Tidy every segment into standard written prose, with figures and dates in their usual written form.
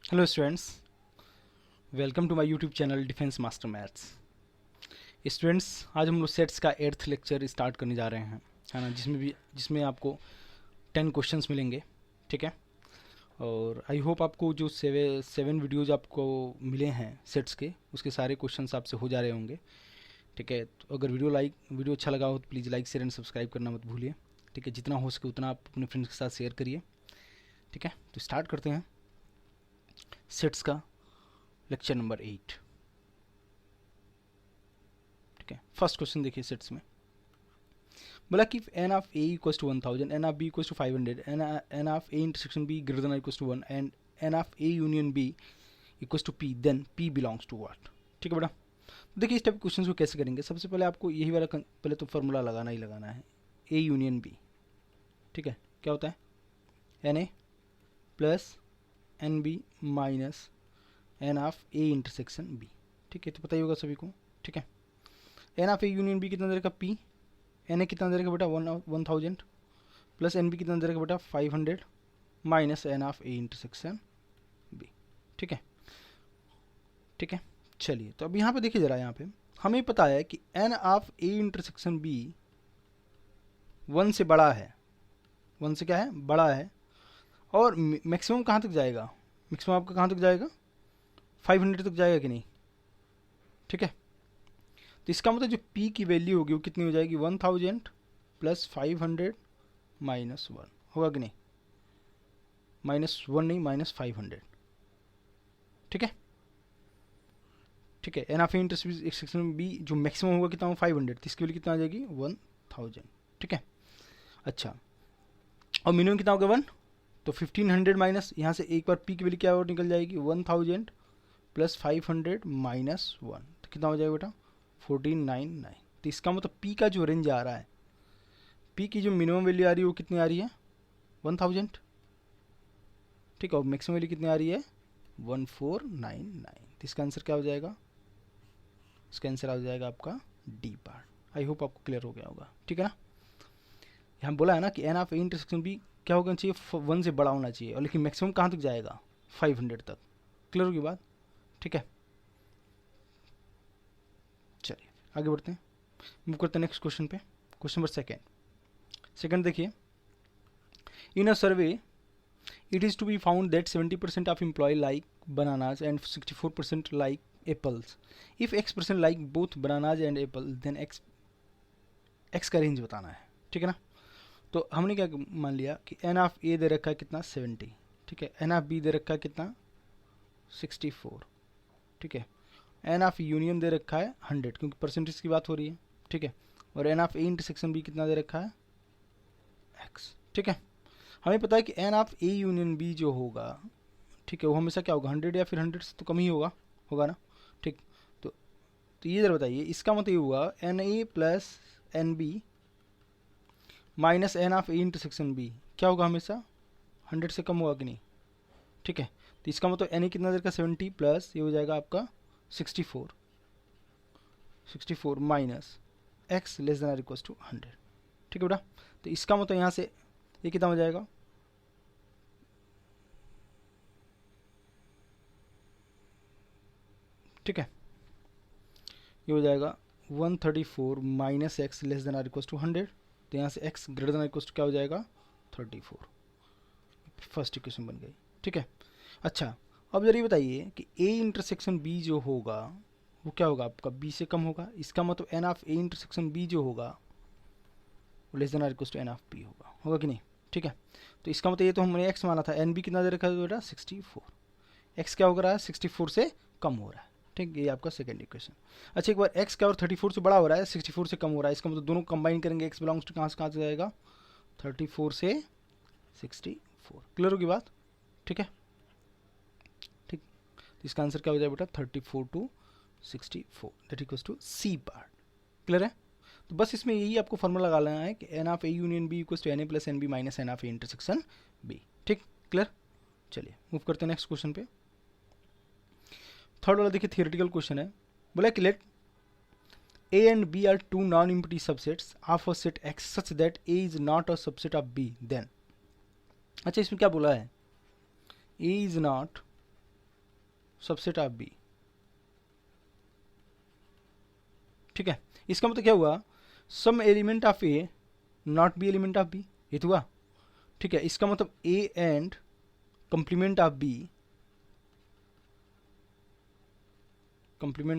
Hello students, welcome to my YouTube channel defence master maths. Students, आज हम लोग sets का 8th लेक्चर स्टार्ट करने जा रहे हैं, है ना। जिसमें आपको 10 क्वेश्चंस मिलेंगे, ठीक है। और आई होप आपको जो सेवन वीडियोज आपको मिले हैं सेट्स के, उसके सारे क्वेश्चंस आपसे हो जा रहे होंगे, ठीक है। तो अगर वीडियो अच्छा लगा हो तो please like share and subscribe करना मत भूलिए, ठीक है। जितना हो सके उतना आप अपने फ्रेंड्स के साथ शेयर करिए, ठीक है। तो स्टार्ट करते हैं सेट्स का लेक्चर नंबर 8, ठीक है। फर्स्ट क्वेश्चन देखिए सेट्स में बोला कि n of A equals to 1000, n of B equals to 500, n of A intersection B greater than equals to 1 and n of A union B equals to P, then P belongs to what. ठीक है बेटा। तो देखिए इस type के question को कैसे करेंगे। सबसे पहले आपको यही वाला पहले तो फॉर्मूला लगाना ही लगाना है, ए यूनियन बी, ठीक है। क्या होता है, n A plus n B minus n of A intersection B, ठीक है। तो पता ही होगा सभी को, ठीक है। N of A union B कितना दे रखा, पी। एन ए कितना दे रखा बेटा, 1000 प्लस एन बी कितना दे रखा बेटा, 500 minus n of A intersection B, ठीक है। ठीक है, चलिए तो अब यहाँ पे देखिए जरा, यहाँ पे हमें पता है कि n of A intersection B 1 से बड़ा है, 1 से क्या है, बड़ा है। और मैक्सिमम कहाँ तक जाएगा, मैक्सिमम आपका कहाँ तक जाएगा, 500 तक जाएगा कि नहीं, ठीक है। तो इसका मतलब जो p की वैल्यू होगी वो कितनी हो जाएगी, 1000 प्लस 500 माइनस 1 होगा कि नहीं, -1 नहीं, -500, ठीक है। ठीक है, एन ऑफ इंटरसेक्शन बी जो मैक्सिमम होगा कितना होगा, 500, तो इसकी वैल्यू कितना आ जाएगी, 1000, ठीक है। अच्छा, और मिनिमम कितना होगा 1, तो 1500 माइनस यहाँ से एक बार p की वैल्यू क्या और निकल जाएगी, 1000 प्लस 500 माइनस 1, तो कितना हो जाएगा बेटा, 1499। तो इसका मतलब p का जो रेंज आ रहा है, p की जो मिनिमम वैल्यू आ रही है वो कितनी आ रही है, 1000, ठीक है। और मैक्सिमम वैल्यू कितनी आ रही है, 1499। तो इसका आंसर क्या हो जाएगा, इसका आंसर आ जाएगा आपका डी पार्ट। आई होप आपको क्लियर हो गया होगा, ठीक है ना। यहाँ बोला है ना कि n of A intersection B क्या होना चाहिए, 1 से बड़ा होना चाहिए, और लेकिन मैक्सिमम कहाँ तक जाएगा, 500 तक। क्लियर होगी बात, ठीक है। चलिए आगे बढ़ते हैं, मूव करते हैं नेक्स्ट क्वेश्चन पे। क्वेश्चन नंबर सेकंड देखिए, इन अ सर्वे it is to be found that 70% of employee like bananas and 64% like apples. If x% like both bananas and apples, then x का रेंज बताना है, ठीक है ना। तो हमने क्या मान लिया कि एन ऑफ ए दे रखा है कितना, 70, ठीक है। एन ऑफ बी दे रखा है कितना, 64, ठीक है। एन ऑफ यूनियन दे रखा है 100, क्योंकि परसेंटेज की बात हो रही है, ठीक है। और n of A intersection B कितना दे रखा है, x, ठीक है। हमें पता है कि n of A union B जो होगा, ठीक है, वो हमेशा क्या होगा, 100 या फिर 100 से तो कम ही होगा ना, ठीक। तो ये जरा बताइए, इसका मतलब ये हुआ n A plus n B minus n of A intersection B क्या होगा, हमेशा 100 से कम होगा कि नहीं, ठीक है। तो इसका मतलब एन ए कितना देर का, 70 प्लस ये हो जाएगा आपका 64 minus x less than or equal to 100, ठीक है बेटा। तो इसका मतलब यहाँ से ये कितना हो जाएगा, ठीक है। ये हो जाएगा 134 minus x less than or equal to 100, तो यहाँ से x greater than or equal to क्या हो जाएगा, 34। फर्स्ट इक्वेशन बन गई, ठीक है। अच्छा, अब जरा ये बताइए कि ए इंटरसेक्शन बी जो होगा वो क्या होगा आपका, बी से कम होगा। इसका मतलब n of A intersection B जो होगा वो less than or equal to n of B होगा कि नहीं, ठीक है। तो इसका मतलब ये तो हमने एक्स माना था, एन बी कितना दे रखा है बेटा, 64। एक्स क्या हो रहा है, 64 से कम हो रहा है, ठीक। ये आपका सेकंड इक्वेशन। अच्छा, एक बार x क्या और 34 से बड़ा हो रहा है, 64 से कम हो रहा है, इसका मतलब दोनों कंबाइन करेंगे, x बिलोंग्स टू कहाँ से जाएगा, 34 से 64। क्लियर होगी बात, ठीक है। ठीक, तो इसका आंसर क्या हो जाएगा बेटा, 34 to 64, that equals to C part. Clear है। तो बस इसमें यही आपको फॉर्मूला लगा लेना है कि n of A union B equals to n A plus n B minus n of A intersection B, ठीक। क्लियर, चलिए मूव करते हैं नेक्स्ट क्वेश्चन पे। थर्ड वाला देखिए, थियोरेटिकल क्वेश्चन है। बोला कि late A and B are two non-empty subsets of a set X such that A is not a subset of B, then अच्छा इसमें क्या बोला है, A is not subset of B. ठीक है, इसका मतलब क्या हुआ, some element of A not B element of B, ये तो हुआ। ठीक है, इसका मतलब A and complement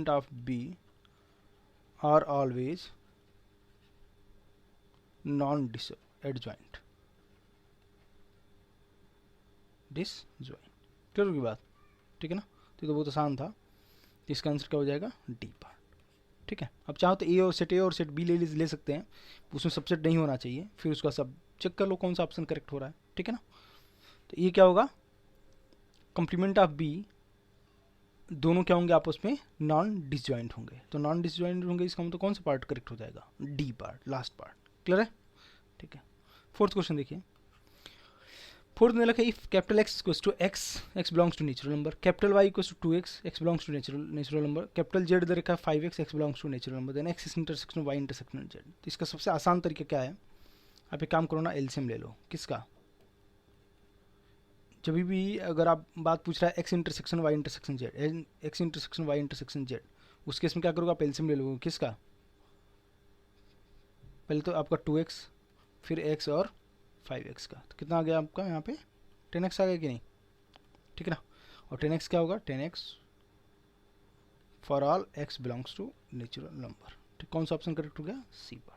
of B are always non-disjoint। Clear होगी बात? ठीक है ना, तो बहुत आसान था। इसका आंसर क्या हो जाएगा, डी पार्ट। ठीक है, अब चाहो तो ए और सेट बी ले सकते हैं, उसमें सबसेट नहीं होना चाहिए, फिर उसका सब चेक कर लो कौन सा ऑप्शन करेक्ट हो रहा है। ठीक है ना, तो ये क्या होगा, कॉम्प्लीमेंट ऑफ बी दोनों क्या होंगे, आपस में नॉन डिसजॉइंट होंगे। तो नॉन डिसजॉइंट होंगे, इसका मतलब कौन सा पार्ट करेक्ट हो जाएगा, D part, last part. Clear है? ठीक है, फोर्थ क्वेश्चन देखिए। फोर्थ में लिखा if capital X equals to X belongs to natural number, capital Y equals to 2x, X belongs to natural number, capital Z दे रखा है 5x, X belongs to natural number, then X is intersection Y intersection Z. तो इसका सबसे आसान तरीका क्या है, आप एक काम करो ना, एलसीएम ले लो। किसका? जब भी अगर आप बात पूछ रहा है x intersection Y intersection z, x intersection Y intersection z, उस केस में क्या करोगे, आप एलसीएम ले लोगे। किसका? पहले तो आपका 2x, फिर x और 5x का, तो कितना आ गया आपका यहाँ पे, 10x आ गया कि नहीं? ठीक है ना, और 10x क्या होगा, 10x for all x belongs to natural number. ठीक, कौन सा ऑप्शन करेक्ट हो गया, सी पार्ट।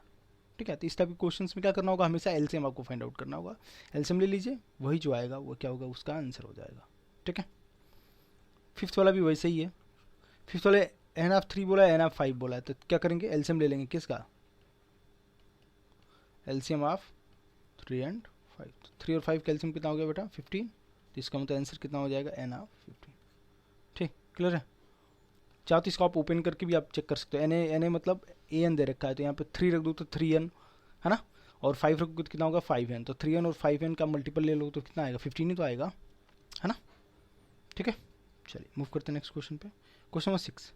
ठीक है, तो इस टाइप के क्वेश्चंस में क्या करना होगा, हमेशा एलसीएम आपको फाइंड आउट करना होगा। एलसीएम ले लीजिए, वही जो आएगा वो क्या होगा, उसका आंसर हो जाएगा। ठीक है, फिफ्थ वाला भी वैसे ही है। फिफ्थ वाले NF3 बोला है, NF5 बोला है, तो क्या करेंगे, एलसीएम ले लेंगे। किसका? LCM of 3 and 5। 3 और 5 का एलसीएम कितना हो गया बेटा, 15। तो इसका मतलब आंसर कितना हो जाएगा, NF15। ठीक, क्लियर है? चाहो तो इसको आप ओपन करके भी आप चेक कर सकते हो। एन मतलब AN दे रखा है, तो यहाँ पे 3 रख दो तो 3N है ना, और 5 रख दो तो कितना होगा, 5N। तो 3N और 5N का मल्टीपल ले लो तो कितना आएगा, 15 ही तो आएगा, है ना। ठीक है, चलिए मूव करते हैं नेक्स्ट क्वेश्चन पे। Question number 6।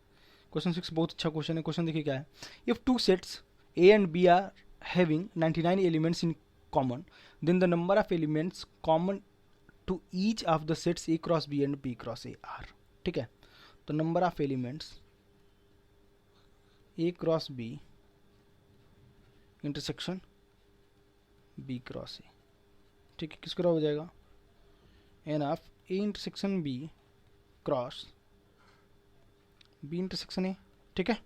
क्वेश्चन 6 बहुत अच्छा क्वेश्चन है। क्वेश्चन देखिए क्या है, if two sets A and B are having 99 elements in common, then the number of elements common to each of the sets A cross B and B cross A are. ठीक है, तो number of elements A cross B intersection B cross A। ठीक है, किस तरह हो जाएगा, N of A intersection B cross B intersection A। ठीक है,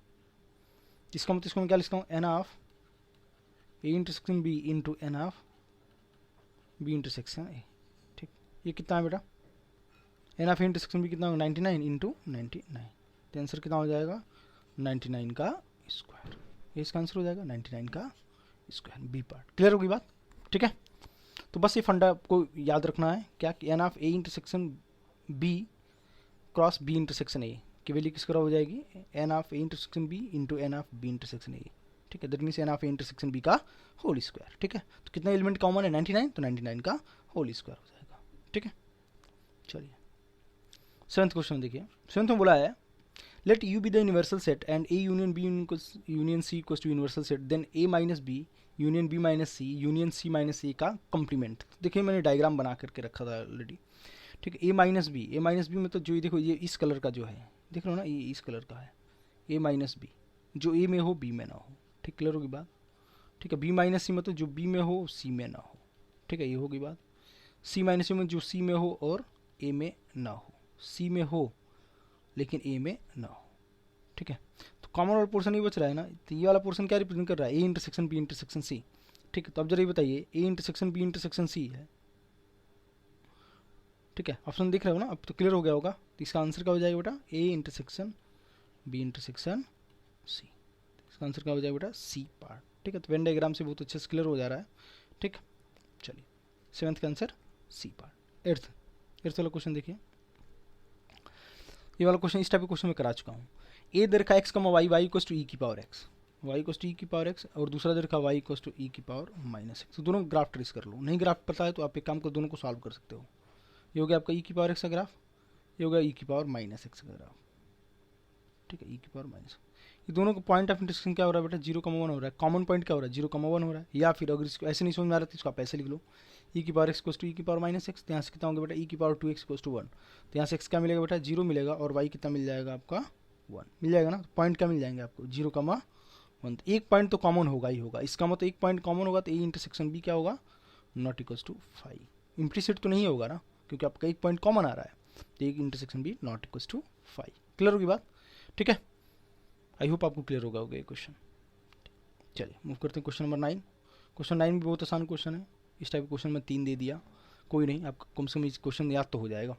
इसका मतलब इसको मैं क्या लिखता हूँ, n of A intersection B into n of B intersection A। ठीक, ये कितना है बेटा, n of A intersection B कितना होगा, 99 इंटू 99। तो आंसर कितना हो जाएगा, 99 का स्क्वायर। ये इसका आंसर हो जाएगा 99 का स्क्वायर, बी पार्ट। क्लियर होगी बात? ठीक है, तो बस ये फंडा आपको याद रखना है क्या, कि n of A intersection B cross B intersection A की वैल्यू किस तरह हो जाएगी, n of A intersection B into n of B intersection A। ठीक है, that means n of A intersection B का होल स्क्वायर। ठीक है, तो कितना एलिमेंट कॉमन है, 99, तो 99 का होल स्क्वायर हो जाएगा। ठीक है, चलिए 7th क्वेश्चन देखिए। 7th में बोला है, let U be the universal set and A union B union C equals to universal set, then A minus B union B minus C union C minus A का complement। देखिए मैंने diagram बना करके रखा था ऑलरेडी। ठीक है, A minus B मतलब जो ये देखो, ये इस कलर का जो है, देख रहे हो ना, ये इस कलर का है, A माइनस बी, जो A में हो B में ना हो। ठीक, क्लियर होगी बात? ठीक है, B माइनस सी मतलब जो B में हो C में ना हो। ठीक है, ये होगी बात। C माइनस में जो C में हो और A में ना हो, C में हो लेकिन A में ना हो। ठीक है, तो कॉमन वाला पोर्शन ही बच रहा है ना, तो ये वाला पोर्शन क्या रिप्रेजेंट कर रहा है, A intersection B intersection C। ठीक है, तो अब जरा ये बताइए, A intersection B intersection C है। ठीक है, ऑप्शन दिख रहे हो ना, अब तो क्लियर हो गया होगा। तो इसका आंसर क्या हो जाएगा बेटा, A intersection B intersection C। इसका आंसर क्या हो जाएगा बेटा, C पार्ट। ठीक है, तो वेन डायग्राम से बहुत अच्छे से क्लियर हो जा रहा है। ठीक, चलिए 7th का आंसर C पार्ट। 8th वाला क्वेश्चन देखिए। ये वाला क्वेश्चन इस टाइप के क्वेश्चन में करा चुका हूँ। ए दे रखा एक्स कमा वाई इक्वल्स टू ई की power X, Y equals to E की पावर एक्स, और दूसरा दे रखा वाई इक्वल्स टू ई की पावर माइनस एक्स। तो दोनों ग्राफ ट्रेस कर लो, नहीं ग्राफ पता है तो आप एक काम कर दोनों को सॉल्व कर सकते हो। ये हो गया आपका ई की पावर एक्स का ग्राफ, ये हो गया ई की पावर माइनस एक्स का ग्राफ। ठीक है, ई की पावर माइनस, ये दोनों का पॉइंट ऑफ इंटरसेक्शन क्या हो रहा है बेटा, 0,1 हो रहा है। कॉमन पॉइंट क्या हो रहा है, 0,1 हो रहा है। या फिर अगर इसको ऐसे नहीं समझ में आ रहा तो इसको आप ऐसे लिख लो, e की power x equals to e की पावर माइनस एक्स। तो यहाँ से कितना होगा बेटा, e की पावर 2x इक्वल्स टू 1। तो यहाँ से x क्या मिलेगा बेटा, 0 मिलेगा, और y कितना मिल जाएगा आपका, 1 मिल जाएगा ना। पॉइंट क्या मिल जाएंगे आपको, 0,1। तो एक पॉइंट तो कॉमन होगा ही होगा, इसका मतलब एक पॉइंट कॉमन होगा तो ए इंटरसेक्शन बी क्या होगा, नॉट इक्वल्स टू 5। इम्प्लीसिट तो नहीं होगा ना, क्योंकि आपका एक पॉइंट कॉमन आ रहा है, तो एक intersection B not equals to 5। Clear होगी बात, ठीक है। आई होप आपको क्लियर होगा ये क्वेश्चन। चलिए मूव करते हैं क्वेश्चन नंबर 9। क्वेश्चन 9 भी बहुत आसान क्वेश्चन है। इस टाइप का क्वेश्चन मैं 3 दे दिया, कोई नहीं, आपका कम से कम इस क्वेश्चन याद तो हो जाएगा।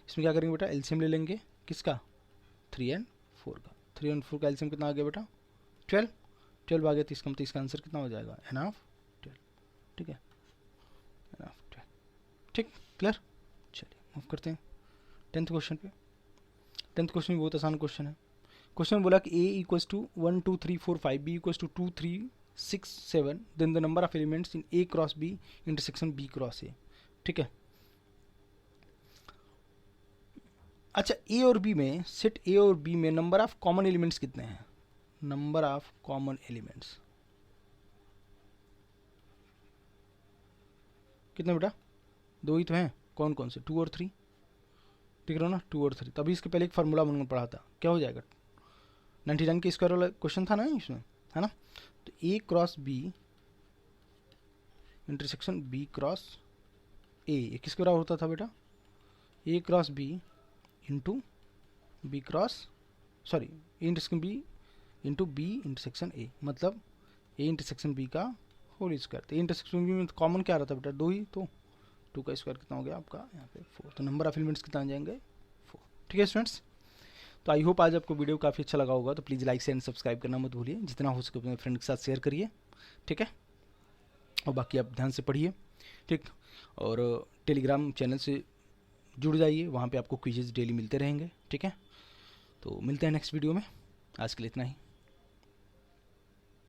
इसमें क्या करेंगे बेटा, एलसीएम ले लेंगे किसका, 3 और 4 का। 3 और 4 का एलसीएम कितना आ गया बेटा, 12। 12 आ गया, तो इसका आंसर कितना हो जाएगा, एन ऑफ 12। ठीक है, एन ऑफ 12। ठीक, क्लियर। चलिए मूव करते हैं 10th क्वेश्चन पे। 10th क्वेश्चन भी बहुत आसान क्वेश्चन है। क्वेश्चन बोला कि a equals to 1 2 3 4 5, b equals to 2 3 6 7, then the number of elements in a cross b intersection b cross a। ठीक है, अच्छा a और b में, सेट a और b में नंबर ऑफ कॉमन एलिमेंट्स कितने हैं, नंबर ऑफ कॉमन एलिमेंट्स कितने बेटा, 2 ही तो हैं। कौन कौन से, 2 और 3, ठीक रहो ना, 2 और 3। तभी इसके पहले एक फार्मूला मैंने पढ़ा था, क्या हो जाएगा, 99 के स्क्वायर वाला क्वेश्चन था ना इसमें, है ना। तो a cross b intersection b cross a किसके बराबर होता था बेटा, a cross b into B cross, sorry A intersection b into B intersection a, मतलब a इंटरसेक्शन b का होल स्क्वायर। तो इंटरसेक्शन b में तो कॉमन क्या रहा था बेटा, 2 ही, तो 2 का स्क्वायर कितना हो गया आपका यहाँ पे 4। तो नंबर ऑफ एलिमेंट्स कितना आ जाएंगे, 4। ठीक है स्टूडेंट्स, तो आई होप आज आपको वीडियो काफ़ी अच्छा लगा होगा। तो please like share and subscribe करना मत भूलिए, जितना हो सके अपने फ्रेंड के साथ शेयर करिए, ठीक है। और बाकी आप ध्यान से पढ़िए, ठीक। और टेलीग्राम चैनल से जुड़ जाइए, वहाँ पे आपको क्विजेज डेली मिलते रहेंगे, ठीक है। तो मिलते हैं नेक्स्ट वीडियो में, आज के लिए इतना ही।